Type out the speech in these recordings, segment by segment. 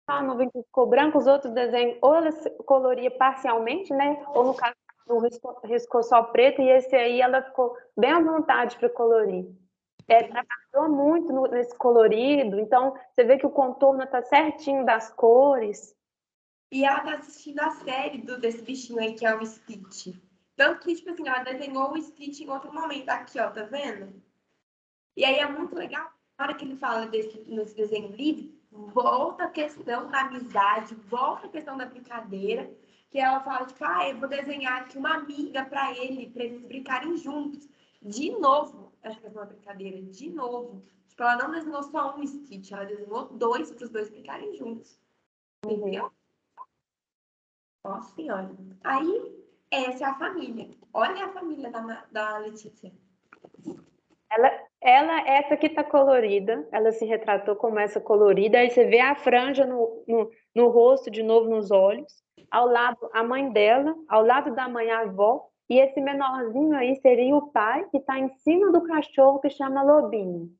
a nuvem que ficou branca, os outros desenhos, ou ela coloria parcialmente, né? Ou no caso, riscou só preto, e esse aí ela ficou bem à vontade para colorir. Trabalhou muito nesse colorido, então você vê que o contorno está certinho das cores. E ela tá assistindo a série desse bichinho aí, que é o Stitch. Tanto que, tipo assim, ela desenhou o Stitch em outro momento. Aqui, ó, tá vendo? E aí é muito legal, na hora que ele fala nesse desenho livre, volta a questão da amizade, volta a questão da brincadeira, que ela fala, tipo, eu vou desenhar aqui uma amiga para eles brincarem juntos. De novo, essa questão da brincadeira, de novo. Tipo, ela não desenhou só um Stitch, ela desenhou dois para os dois brincarem juntos. Entendeu? Nossa senhora. Aí, essa é a família. Olha a família da Letícia. Essa aqui tá colorida, ela se retratou como essa colorida, aí você vê a franja no rosto, de novo nos olhos, ao lado a mãe dela, ao lado da mãe a avó, e esse menorzinho aí seria o pai, que está em cima do cachorro que chama Lobinho.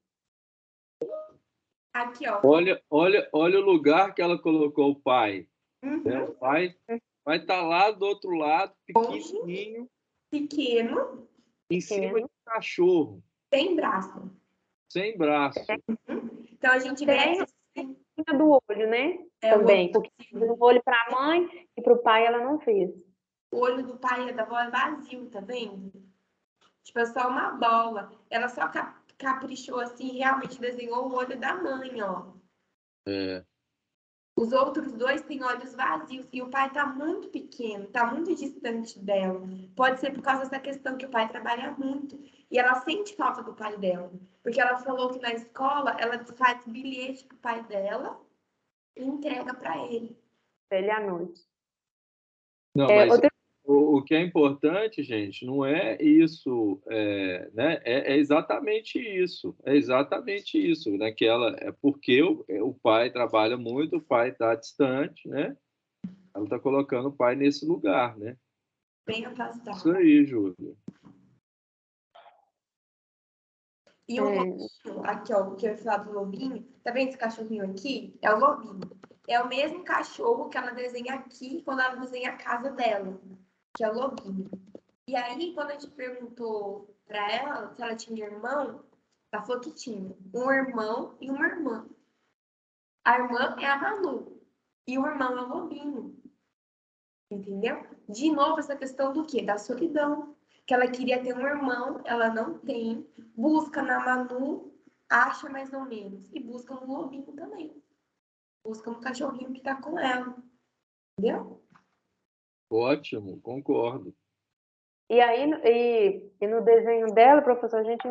Aqui, ó. Olha o lugar que ela colocou o pai. Né? O pai vai estar lá do outro lado, pequenininho. Pequeno. Em cima do cachorro. Sem braço. Sem braço. Então a gente vê do olho, né? Também, porque no olho para a mãe e para o pai ela não fez. O olho do pai e da avó é vazio, tá vendo? Tipo, é só uma bola. Ela só caprichou assim, realmente desenhou o olho da mãe, ó. Os outros dois têm olhos vazios e o pai tá muito pequeno, tá muito distante dela. Pode ser por causa dessa questão que o pai trabalha muito e ela sente falta do pai dela. Porque ela falou que na escola ela faz bilhete pro pai dela e entrega para ele. Ele à noite. Não, mas o que é importante, gente, não é isso, né? É exatamente isso. É exatamente isso, né? Que ela é porque o pai trabalha muito, o pai está distante, né? Ela está colocando o pai nesse lugar, né? Bem afastado. Isso aí, Júlia. E o lobinho, aqui, ó, que eu ia falar do lobinho, tá vendo esse cachorrinho aqui? É o lobinho. É o mesmo cachorro que ela desenha aqui quando ela desenha a casa dela, que é o lobinho. E aí, quando a gente perguntou pra ela se ela tinha irmão, ela falou que tinha um irmão e uma irmã. A irmã é a Manu e o irmão é o lobinho. Entendeu? De novo, essa questão do quê? Da solidão. Que ela queria ter um irmão, ela não tem. Busca na Manu, acha mais ou menos. E busca no lobinho também. Busca no cachorrinho que tá com ela. Entendeu? Ótimo, concordo. E aí, no desenho dela, professor, a gente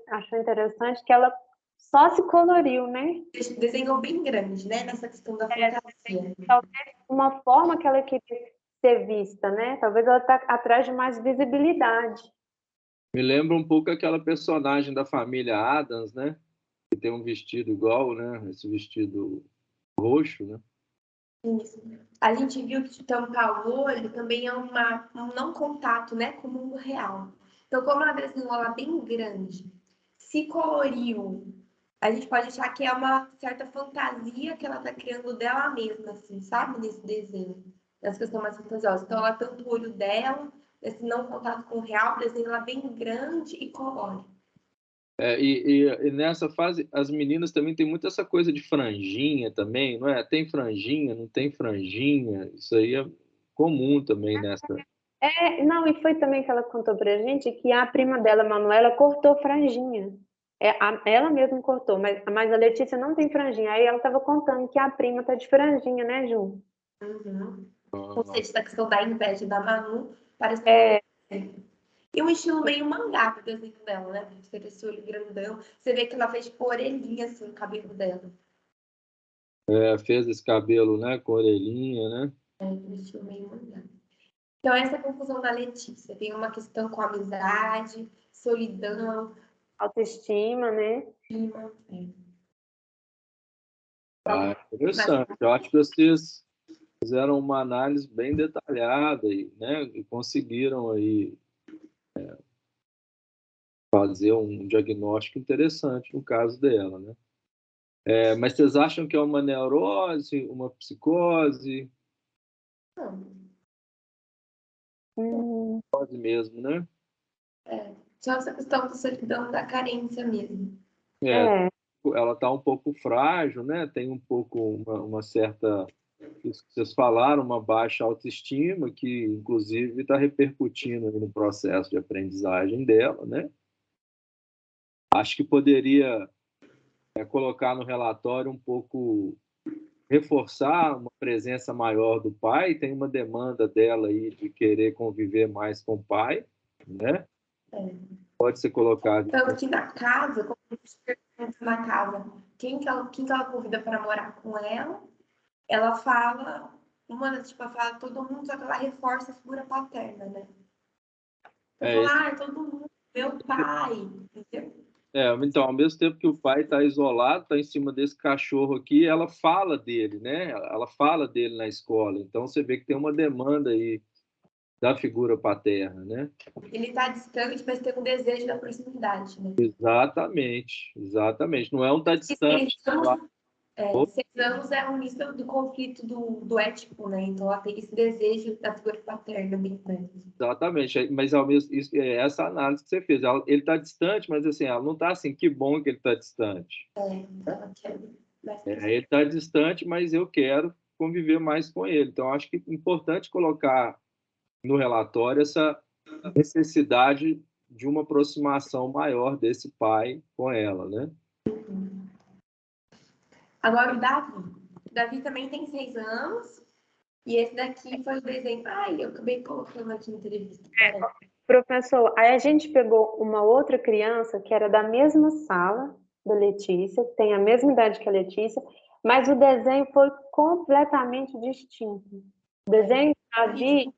achou interessante que ela só se coloriu, né? Desenhou bem grande, né? Nessa questão da fantasia. Talvez uma forma que ela queria ser vista, né? Talvez ela está atrás de mais visibilidade. Me lembra um pouco aquela personagem da família Addams, né? Que tem um vestido igual, né? Esse vestido roxo, né? Isso. A gente viu que tampar o olho também é um não contato, né? Com o mundo real. Então, como ela desenhou ela bem grande, se coloriu, a gente pode achar que é uma certa fantasia que ela tá criando dela mesma, assim, sabe? Nesse desenho. Nessa questão mais fantasiosa. Então, ela tampa o olho dela, esse não contato com o real, desenha ela bem grande e colore. E nessa fase, as meninas também têm muito essa coisa de franjinha também, não é? Tem franjinha, não tem franjinha, isso aí é comum também nessa. Não, e foi também que ela contou pra gente que a prima dela, Manuela, cortou franjinha. Ela mesma cortou, mas a Letícia não tem franjinha. Aí ela estava contando que a prima tá de franjinha, né, Ju? Uhum. Ou seja, essa questão da inveja da Manu parece e um estilo meio mangá pro desenho dela, né? Você vê esse olho grandão. Você vê que ela fez tipo orelhinha assim no cabelo dela. Fez esse cabelo, né, com orelhinha, né? Um estilo meio mangá. Então, essa é a conclusão da Letícia. Tem uma questão com amizade, solidão, autoestima, né? Interessante. Eu acho que vocês fizeram uma análise bem detalhada né, e conseguiram aí fazer um diagnóstico interessante no caso dela, né? Mas vocês acham que é uma neurose, uma psicose? Psicose mesmo, né? Só essa questão da solidão, da carência mesmo. Ela está um pouco frágil, né? Tem um pouco uma certa, isso que vocês falaram, uma baixa autoestima, que inclusive está repercutindo no processo de aprendizagem dela, né? Acho que poderia colocar no relatório um pouco, reforçar uma presença maior do pai. Tem uma demanda dela aí de querer conviver mais com o pai, né? Pode ser colocado. Tanto que na casa, quando a gente pergunta na casa quem que ela convida para morar com ela fala, ela fala todo mundo, só que ela reforça a figura paterna, né? Ela fala, todo mundo, meu pai, entendeu? Então, ao mesmo tempo que o pai está isolado, está em cima desse cachorro aqui, ela fala dele, né? Ela fala dele na escola. Então, você vê que tem uma demanda aí da figura paterna, né? Ele está distante, mas tem um desejo da proximidade, né? Exatamente. Não é um tá distante. 6 anos é o início do conflito do ético, né? Então, ela tem esse desejo da figura paterna bem grande. Exatamente, mas ao mesmo essa análise que você fez, ele está distante, mas assim, ela não está assim, que bom que ele está distante. Ela quer ele está distante, mas eu quero conviver mais com ele. Então, acho que é importante colocar no relatório essa necessidade de uma aproximação maior desse pai com ela, né? Agora, o Davi também tem 6 anos, e esse daqui foi o desenho. Ai, eu acabei colocando aqui na entrevista. Professor, aí a gente pegou uma outra criança que era da mesma sala da Letícia, tem a mesma idade que a Letícia, mas o desenho foi completamente distinto. O desenho do Davi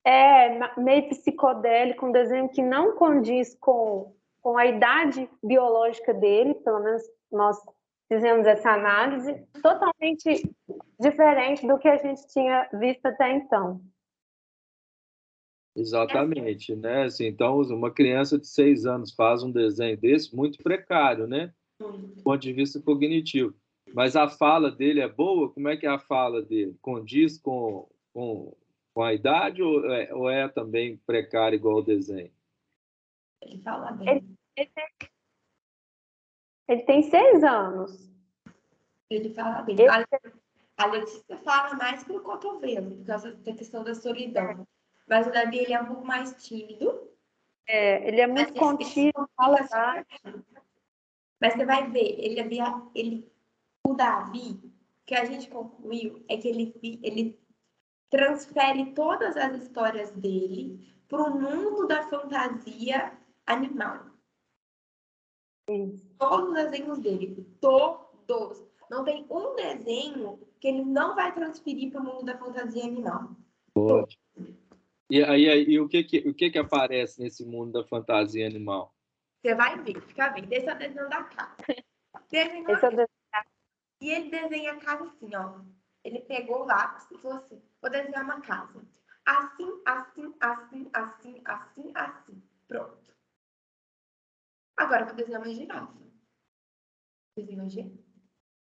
é meio psicodélico, um desenho que não condiz com a idade biológica dele, pelo menos nós fizemos essa análise, totalmente diferente do que a gente tinha visto até então. Exatamente, né? Assim, então, uma criança de 6 anos faz um desenho desse, muito precário, né? Do ponto de vista cognitivo. Mas a fala dele é boa? Como é que é a fala dele? Condiz com a idade ou é também precário igual o desenho? Ele fala bem. Ele tem 6 anos. Ele fala bem. A Letícia fala mais pelo cotovelo, por causa da questão da solidão. Mas o Davi, ele é um pouco mais tímido. Ele é muito contido, fala baixo. Mas você vai ver, o Davi, o que a gente concluiu é que ele transfere todas as histórias dele para o mundo da fantasia animal. Todos os desenhos dele, todos. Não tem um desenho que ele não vai transferir para o mundo da fantasia animal. E o que aparece nesse mundo da fantasia animal? Você vai ver, fica vendo. Esse é o desenho da casa. E ele desenha a casa assim, ó. Ele pegou o lápis e falou assim, vou desenhar uma casa. Assim, assim, assim, assim, assim, assim. Pronto. Agora eu vou desenhar uma girafa. Desenhou a girafa.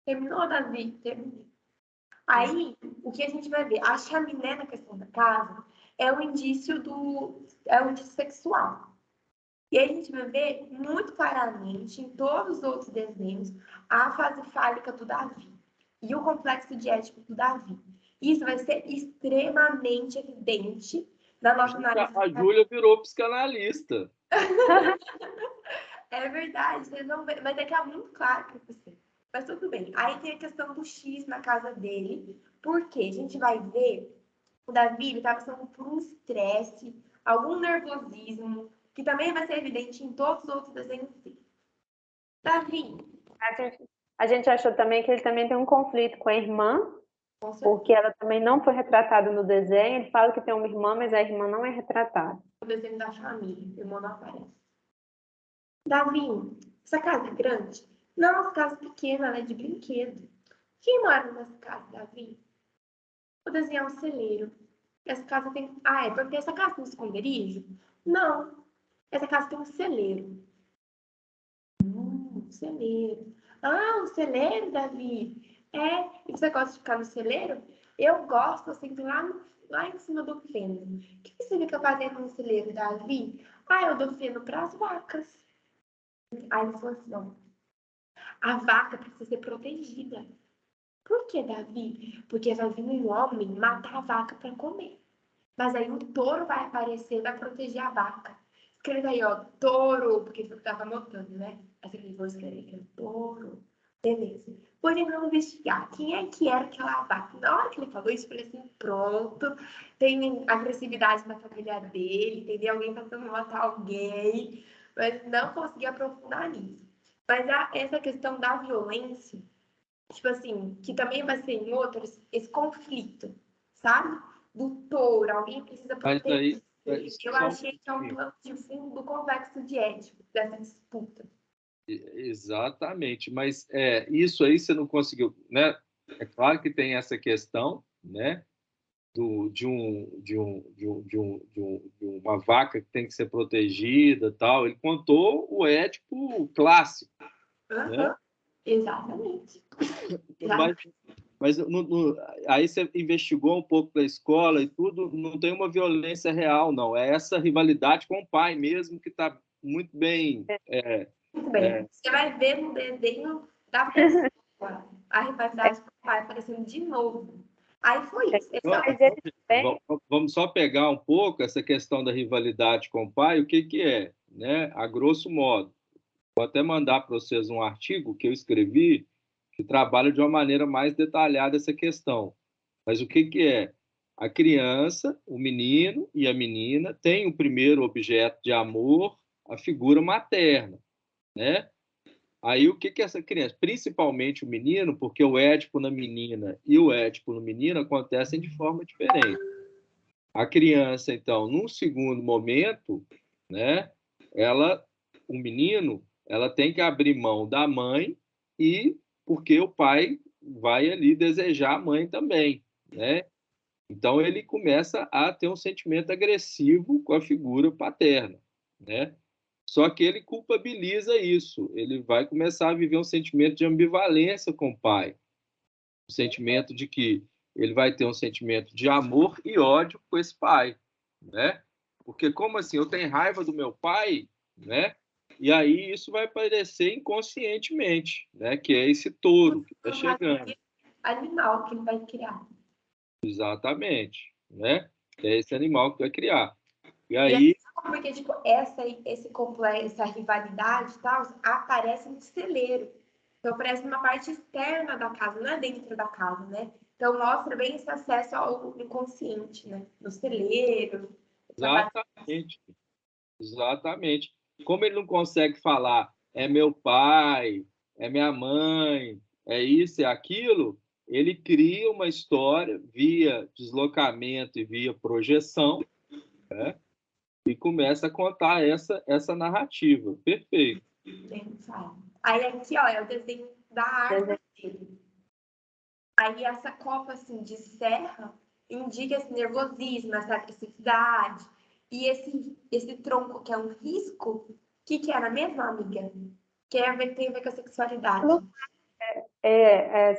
Terminou, Davi? Terminei. Aí, o que a gente vai ver? A chaminé na questão da casa é o indício sexual. E aí a gente vai ver muito claramente em todos os outros desenhos a fase fálica do Davi e o complexo de Édipo do Davi. Isso vai ser extremamente evidente na nossa análise. A Júlia virou psicanalista. É verdade, vocês vão ver, vai ficar muito claro para você. Mas tudo bem. Aí tem a questão do X na casa dele, porque a gente vai ver o Davi está passando por um estresse, algum nervosismo, que também vai ser evidente em todos os outros desenhos dele. Davi. A gente achou também que ele também tem um conflito com a irmã, porque ela também não foi retratada no desenho. Ele fala que tem uma irmã, mas a irmã não é retratada. O desenho da família, o irmão não aparece. Davi, essa casa é grande? Não, essa casa é pequena, ela é de brinquedo. Quem mora nessa casa, Davi? Vou desenhar um celeiro. Essa casa tem... porque essa casa tem um esconderijo? Não. Essa casa tem um celeiro. celeiro. Ah, um celeiro, Davi? É, e você gosta de ficar no celeiro? Eu gosto, eu sento lá em cima do feno. O que você fica fazendo no celeiro, Davi? Ah, eu dou feno para as vacas. Aí ele falou assim, ó, a vaca precisa ser protegida. Por que, Davi? Porque vai vir um homem matar a vaca para comer. Mas aí o touro vai aparecer, vai proteger a vaca. Escreva aí, ó, touro, porque eu estava anotando, né? Aí você vou escrever aqui, touro. Beleza. Depois ele vai investigar quem é que era aquela vaca. Na hora que ele falou isso, eu falei assim, pronto, tem agressividade na família dele, entendeu? Alguém tentando matar alguém, mas não consegui aprofundar nisso. Mas essa questão da violência, tipo assim, que também vai ser em outros, esse conflito, sabe? Do touro, alguém precisa Mas proteger. aí, Eu só um achei que é um plano de fundo do complexo de Édipo, dessa disputa. Exatamente, mas isso aí você não conseguiu, né? É claro que tem essa questão, né? De uma vaca que tem que ser protegida, tal. Ele contou o Édipo clássico, né? Uhum. Exatamente. Mas, aí você investigou um pouco da escola e tudo, não tem uma violência real, não. É essa rivalidade com o pai mesmo que está muito bem. Muito bem. Você vai ver no desenho da pessoa a rivalidade com o pai aparecendo de novo. Aí foi isso. Vamos só pegar um pouco essa questão da rivalidade com o pai, o que é, né? A grosso modo. Vou até mandar para vocês um artigo que eu escrevi que trabalha de uma maneira mais detalhada essa questão. Mas o que é? A criança, o menino e a menina têm o primeiro objeto de amor, a figura materna, né? Aí o que é essa criança? Principalmente o menino, porque o Édipo na menina e o Édipo no menino acontecem de forma diferente. A criança, então, num segundo momento, né, o menino, ela tem que abrir mão da mãe e porque o pai vai ali desejar a mãe também, né? Então ele começa a ter um sentimento agressivo com a figura paterna, né? Só que ele culpabiliza isso, ele vai começar a viver um sentimento de ambivalência com o pai, um sentimento de que ele vai ter um sentimento de amor e ódio com esse pai, né? Porque como assim, eu tenho raiva do meu pai, né? E aí isso vai aparecer inconscientemente, né? Que é esse touro que está chegando. Animal que ele vai criar. Exatamente, né? É esse animal que vai criar. E E aí... porque, tipo, essa rivalidade e tal, aparece no celeiro. Então, aparece numa parte externa da casa, não é dentro da casa, né? Então, mostra bem esse acesso ao inconsciente, né? No celeiro. Exatamente. Exatamente. Como ele não consegue falar, é meu pai, é minha mãe, é isso, é aquilo, ele cria uma história via deslocamento e via projeção, né? E começa a contar essa narrativa. Perfeito. Aí aqui, ó, é o desenho da árvore dele. Aí essa copa, assim, de serra indica esse nervosismo, essa agressividade. E esse tronco, que é um risco, o que era mesmo, amiga? Que tem a ver com a sexualidade.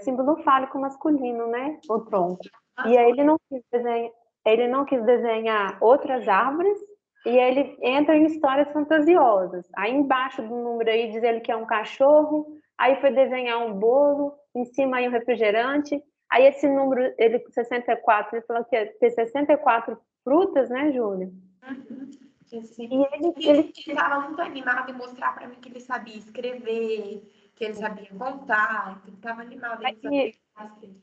Símbolo fálico masculino, né? O tronco. E aí ele não quis desenhar outras árvores e ele entra em histórias fantasiosas. Aí embaixo do número aí diz ele que é um cachorro, aí foi desenhar um bolo, em cima aí um refrigerante. Aí esse número, ele 64, ele falou que ia ter 64 frutas, né, Júlia? E ele estava muito animado em mostrar para mim que ele sabia escrever, que ele sabia contar, que ele estava animado em saber escrever.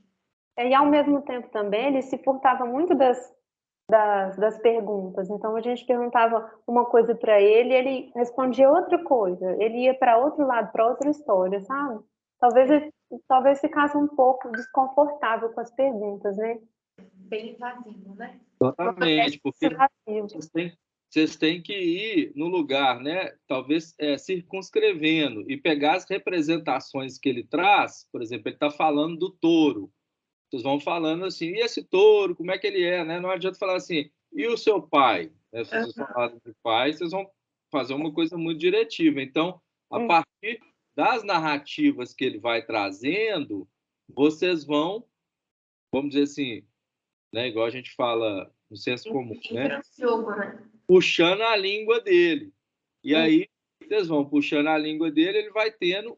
E ao mesmo tempo também ele se furtava muito das perguntas. Então a gente perguntava uma coisa para ele e ele respondia outra coisa. Ele ia para outro lado, para outra história, sabe? Talvez ficasse um pouco desconfortável com as perguntas, né? Bem invasivo, né? Exatamente, porque vocês têm que ir no lugar, né? Talvez circunscrevendo e pegar as representações que ele traz. Por exemplo, ele está falando do touro. Vocês vão falando assim, e esse touro, como é que ele é, né? Não adianta falar assim, e o seu pai? Se vocês falarem de pai, vocês vão fazer uma coisa muito diretiva. Então, a partir das narrativas que ele vai trazendo, vocês vão, vamos dizer assim, né, igual a gente fala no senso comum, né? Puxando a língua dele. E aí, vocês vão puxando a língua dele, ele vai tendo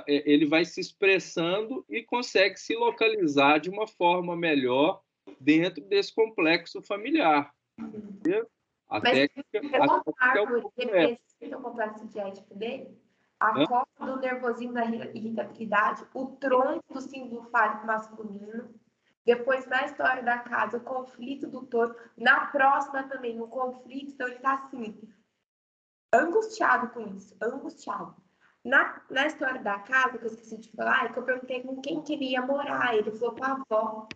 ele vai se expressando e consegue se localizar de uma forma melhor dentro desse complexo familiar. Entendeu? A técnica é o complexo de édipo dele, a costa do nervosismo da irritabilidade, o tronco do símbolo fálico masculino, depois na história da casa, o conflito do touro, na próxima também, o conflito, então ele está assim, angustiado com isso, angustiado. Na história da casa, que eu esqueci de falar, é que eu perguntei com quem queria morar, ele falou com a avó,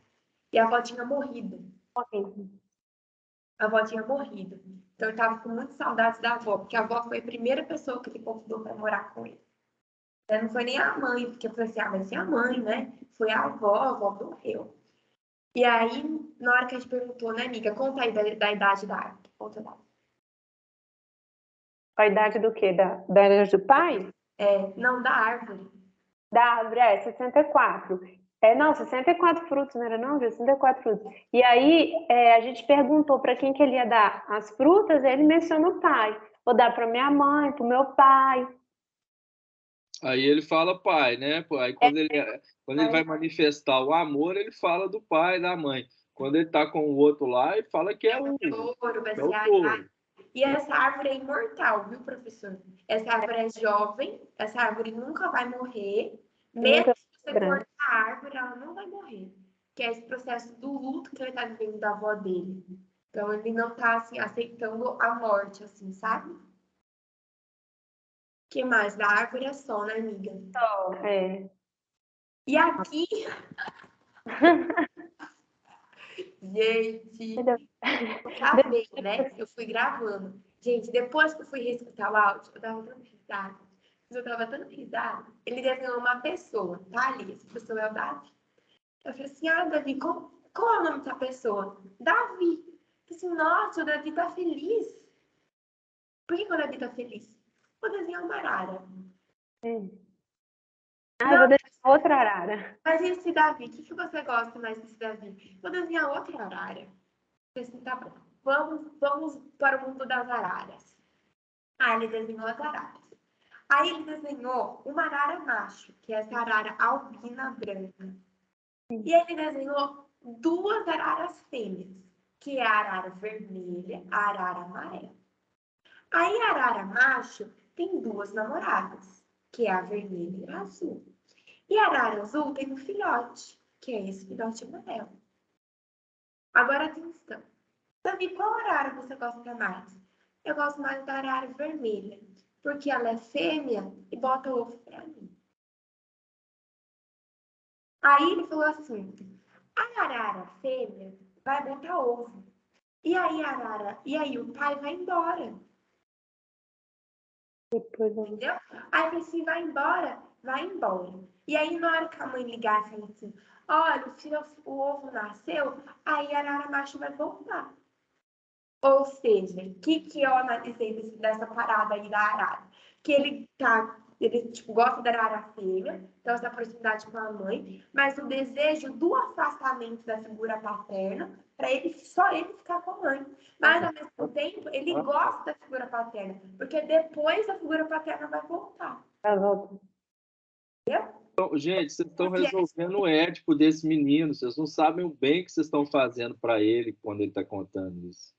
e a avó tinha morrido. A avó tinha morrido. Então, ele estava com muitas saudades da avó, porque a avó foi a primeira pessoa que ele convidou para morar com ele. Não foi nem a mãe, porque eu falei assim, mas e a mãe, né? Foi a avó morreu. E aí, na hora que a gente perguntou, né, amiga, conta aí da idade da árvore. Conta lá. A idade do quê? Da idade do pai? Não, da árvore. Da árvore, 64. Não, 64 frutos, não era não? 64 frutos. E aí, a gente perguntou para quem que ele ia dar as frutas, ele mencionou o pai. Vou dar para minha mãe, para o meu pai. Aí ele fala pai, né? Aí quando ele vai manifestar o amor, ele fala do pai, da mãe. Quando ele está com o outro lá, ele fala que é o touro. E essa árvore é imortal, viu, professor? Essa árvore é jovem, essa árvore nunca vai morrer. Mesmo se você cortar a árvore, ela não vai morrer. Que é esse processo do luto que ele está vivendo da avó dele. Então, ele não está, assim, aceitando a morte, assim, sabe? O que mais? Da árvore é só, né, amiga? Só, E aqui... Gente, eu gravei, né? Eu fui gravando. Gente, depois que eu fui reescutar o áudio, eu tava dando risada. Eu tava dando risada. Ele desenhou uma pessoa, tá ali. Essa pessoa é o Davi. Eu falei assim, Davi, qual é o nome dessa pessoa? Davi. Eu falei assim, nossa, o Davi tá feliz. Por que o Davi tá feliz? Vou desenhar uma arara. Eu vou desenhar outra arara. Mas e esse Davi? O que você gosta mais desse Davi? Vou desenhar outra arara. Eu falei assim, tá bom. Vamos para o mundo das araras. Ele desenhou as araras. Aí ele desenhou uma arara macho, que é essa arara albina branca. E ele desenhou duas araras fêmeas, que é a arara vermelha, a arara amarela. Aí a arara macho tem duas namoradas, que é a vermelha e a azul. E a arara azul tem um filhote, que é esse filhote amarelo. Agora atenção. Davi, qual arara você gosta mais? Eu gosto mais da arara vermelha, porque ela é fêmea e bota ovo para mim. Aí ele falou assim, a arara fêmea vai botar ovo. E aí o pai vai embora. Entendeu? Aí ele assim, vai embora. E aí na hora que a mãe ligar e falar assim, olha, o ovo nasceu, aí a arara macho vai voltar. Ou seja, o que eu analisei dessa parada aí da arara? Que ele gosta da arara fêmea, então essa proximidade com a mãe, mas o desejo do afastamento da figura paterna para só ele ficar com a mãe. Mas ao mesmo tempo, ele gosta da figura paterna, porque depois a figura paterna vai voltar. Entendeu? Então, gente, vocês estão resolvendo o ético desse menino, vocês não sabem o bem que vocês estão fazendo para ele quando ele está contando isso.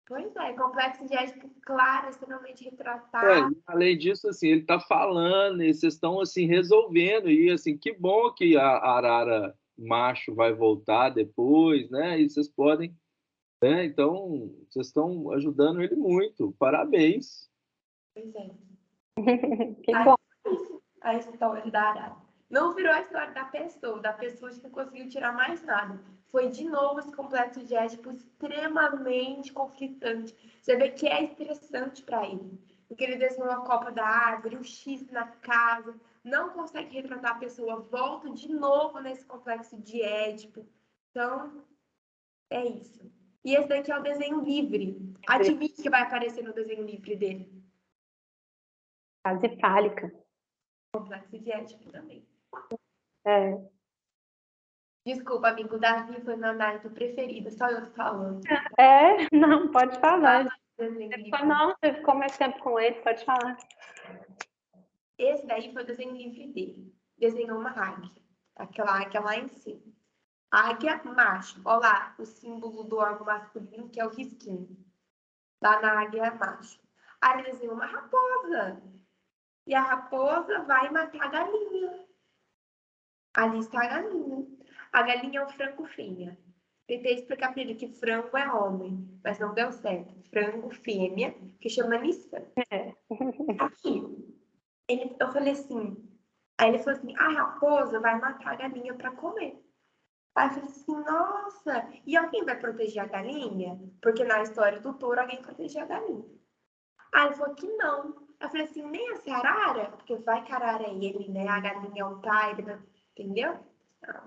Pois é, complexo de édipo, claro, extremamente retratado. Além disso, assim, ele está falando e vocês estão assim resolvendo e assim, que bom que a arara macho vai voltar depois, né? E vocês podem, né? Então, vocês estão ajudando ele muito. Parabéns. Pois é. Que bom. A história da arara. Não virou a história da pessoa que não conseguiu tirar mais nada. Foi de novo esse complexo de édipo extremamente conflitante. Você vê que é estressante para ele. Porque ele desenhou a copa da árvore, o X na casa, não consegue retratar a pessoa, volta de novo nesse complexo de édipo. Então, é isso. E esse daqui é o desenho livre. Adivinha o que vai aparecer no desenho livre dele? Fase fálica. Complexo de Édipo também. É. Desculpa, amigo, Davi foi meu Naruto preferido, só eu tô falando. Não, pode falar. Não, você ficou mais tempo com ele, pode falar. Esse daí foi o desenho livre dele. Desenhou uma águia. Aquela águia lá em cima. Águia macho. Olha lá o símbolo do órgão masculino, que é o risquinho. Lá na águia macho. Aí ele desenhou uma raposa. E a raposa vai matar a galinha. Ali está a galinha. A galinha é um frango fêmea. Tentei explicar para ele que frango é homem, mas não deu certo. Frango fêmea, que chama Nissan. Aqui, eu falei assim. Aí ele falou assim: a raposa vai matar a galinha para comer. Aí eu falei assim: nossa, e alguém vai proteger a galinha? Porque na história do touro alguém protegia a galinha. Aí ele falou que não. Eu falei assim: nem essa arara, porque vai que a arara é ele, né? A galinha é o pai, entendeu?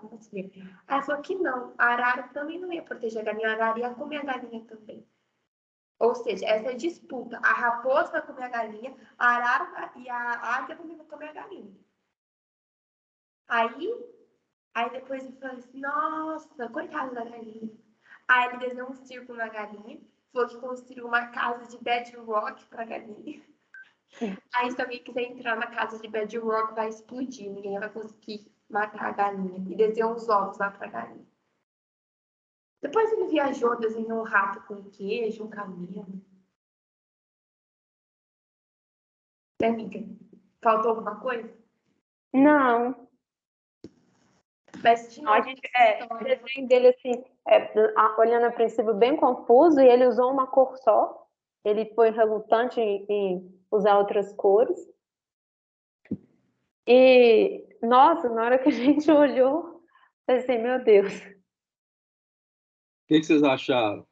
Vamos ver. Aí ele falou que não, a arara também não ia proteger a galinha, a arara ia comer a galinha também. Ou seja, essa é disputa. A raposa vai comer a galinha, a arara e a águia também vão comer a galinha. Aí depois ele falou assim: nossa, coitado da galinha. Aí ele desenhou um círculo na galinha, falou que construiu uma casa de bedrock pra galinha. Aí se alguém quiser entrar na casa de bedrock, vai explodir, ninguém vai conseguir matar a galinha. E desenhou uns ovos lá pra galinha. Depois ele viajou, desenhou um rato com queijo, um camelo. Né, amiga? Faltou alguma coisa? Não. Mas tinha A gente, o desenho dele, assim, olhando a princípio, bem confuso, e ele usou uma cor só. Ele foi relutante em usar outras cores. E, nossa, na hora que a gente olhou, eu pensei, meu Deus. O que vocês acharam?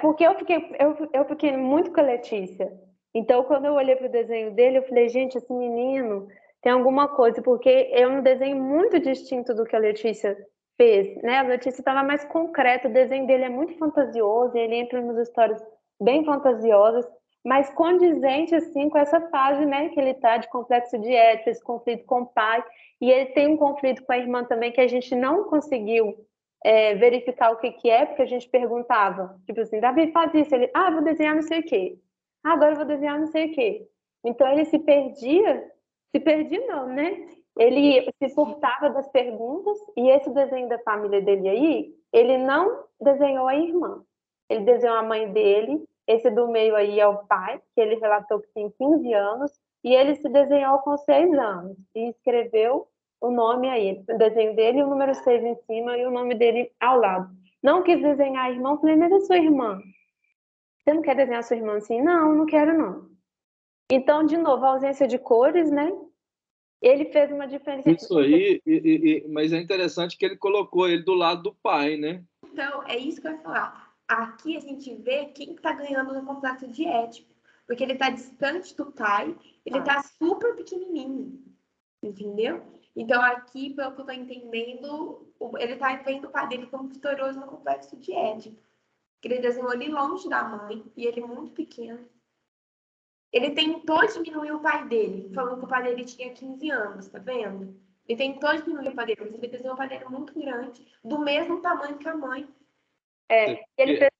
Porque eu fiquei muito com a Letícia. Então, quando eu olhei para o desenho dele, eu falei, gente, esse menino tem alguma coisa, porque é um desenho muito distinto do que a Letícia fez, né? A Letícia estava mais concreta, o desenho dele é muito fantasioso, ele entra nas histórias bem fantasiosas, mas condizente, assim, com essa fase, né, que ele está de complexo de Édipo, esse conflito com o pai, e ele tem um conflito com a irmã também, que a gente não conseguiu verificar o que é, porque a gente perguntava, tipo assim, Davi, faz isso. Ele, vou desenhar não sei o quê. Agora eu vou desenhar não sei o quê. Então ele se perdia não, né? Ele se furtava das perguntas, e esse desenho da família dele aí, ele não desenhou a irmã. Ele desenhou a mãe dele, esse do meio aí é o pai, que ele relatou que tem 15 anos, e ele se desenhou com 6 anos, e escreveu o nome aí, o desenho dele, o número 6 em cima e o nome dele ao lado. Não quis desenhar a irmã, falei, mas é sua irmã. Você não quer desenhar a sua irmã assim? Não, não quero não. Então, de novo, a ausência de cores, né? Ele fez uma diferença. Isso aí, mas é interessante que ele colocou ele do lado do pai, né? Então, é isso que eu ia falar. Aqui a gente vê quem está ganhando no complexo de Édipo. Porque ele está distante do pai, ele está super pequenininho. Entendeu? Então, aqui, pelo que eu estou entendendo, ele está vendo o pai dele como vitorioso no complexo de Édipo. Ele desenhou ele longe da mãe e ele muito pequeno. Ele tentou diminuir o pai dele, falando que o pai dele tinha 15 anos, tá vendo? Ele tentou diminuir o pai dele, mas ele desenhou o pai dele muito grande, do mesmo tamanho que a mãe. Ele fez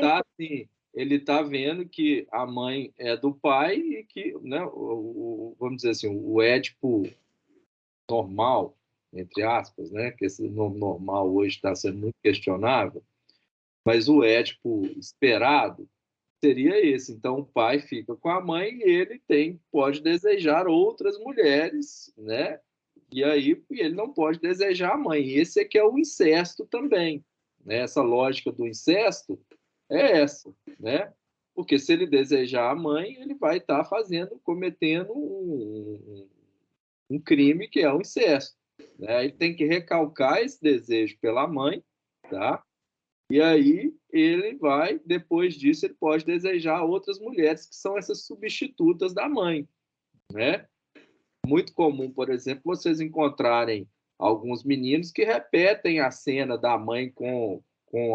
tá assim, ele está vendo que a mãe é do pai e que, né, vamos dizer assim, o Édipo normal, entre aspas, né, que esse nome normal hoje está sendo muito questionável, mas o Édipo esperado seria esse. Então o pai fica com a mãe e ele pode desejar outras mulheres, né? E aí ele não pode desejar a mãe. Esse é que é o incesto também, né? Essa lógica do incesto é essa, né? Porque se ele desejar a mãe, ele vai estar cometendo um crime que é o incesto, né? Ele tem que recalcar esse desejo pela mãe, tá? E aí depois disso, ele pode desejar outras mulheres que são essas substitutas da mãe, né? Muito comum, por exemplo, vocês encontrarem alguns meninos que repetem a cena da mãe com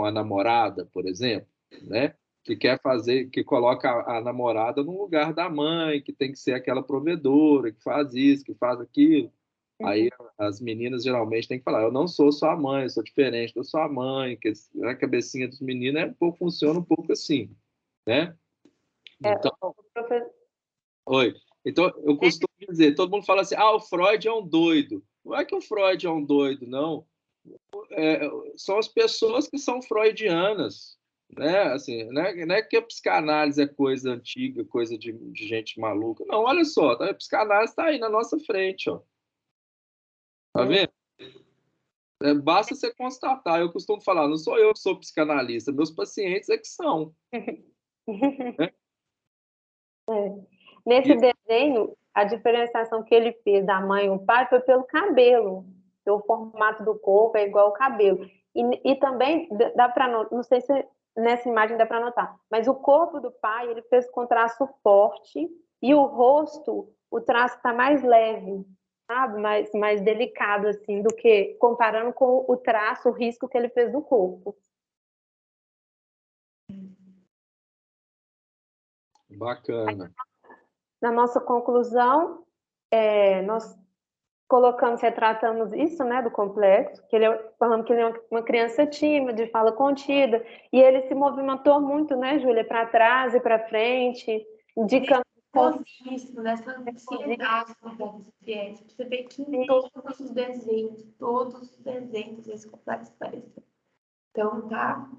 a namorada, por exemplo, né? que quer fazer, que coloca a namorada no lugar da mãe, que tem que ser aquela provedora, que faz isso, que faz aquilo. Aí as meninas geralmente têm que falar: eu não sou sua mãe, eu sou diferente da sua mãe, que a cabecinha dos meninos funciona um pouco assim, né? Então, oi. Então, eu costumo dizer, todo mundo fala assim: o Freud é um doido. Não é que o Freud é um doido, não. São as pessoas que são freudianas, né? Assim, não é que a psicanálise é coisa antiga, coisa de gente maluca. Não, olha só, a psicanálise está aí na nossa frente, ó. Tá vendo? Basta você constatar. Eu costumo falar: não sou eu que sou psicanalista, meus pacientes é que são. Né? Nesse desenho, a diferenciação que ele fez da mãe e o pai foi pelo cabelo. O formato do corpo é igual ao cabelo. E também dá para, não sei se nessa imagem dá para notar, mas o corpo do pai ele fez com traço forte e o rosto, o traço está mais leve, sabe? Mais delicado assim do que comparando com o traço, o risco que ele fez do corpo. Bacana. Na nossa conclusão, nós retratamos isso, né, do complexo, que falando que ele é uma criança tímida, de fala contida, e ele se movimentou muito, né, Júlia, para trás e para frente, indicando... Isso, nessa ansiedade com o paciente. Você vê que em todos os desenhos desse complexo aparecem. Então, tá...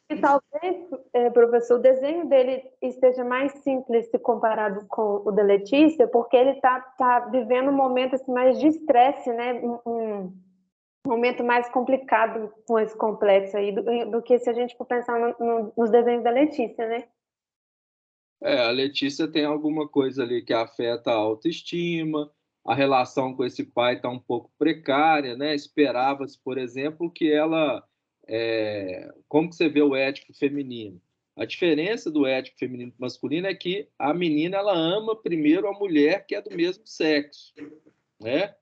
E talvez, professor, o desenho dele esteja mais simples se comparado com o da Letícia, porque ele tá vivendo um momento assim, mais de estresse, né? Um momento mais complicado com esse complexo aí do que se a gente for pensar nos desenhos da Letícia, né? A Letícia tem alguma coisa ali que afeta a autoestima, a relação com esse pai está um pouco precária, né? Esperava-se, por exemplo, que ela... como que você vê o ético feminino? A diferença do ético feminino e masculino é que a menina ela ama primeiro a mulher que é do mesmo sexo, né?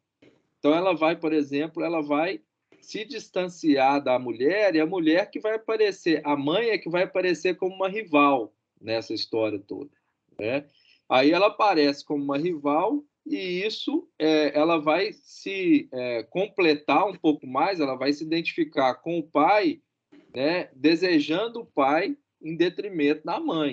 Então ela vai, por exemplo, ela vai se distanciar da mulher e a mulher que vai aparecer, a mãe é que vai aparecer como uma rival nessa história toda, né? Aí ela aparece como uma rival e isso ela vai se completar um pouco mais, ela vai se identificar com o pai, né, desejando o pai em detrimento da mãe.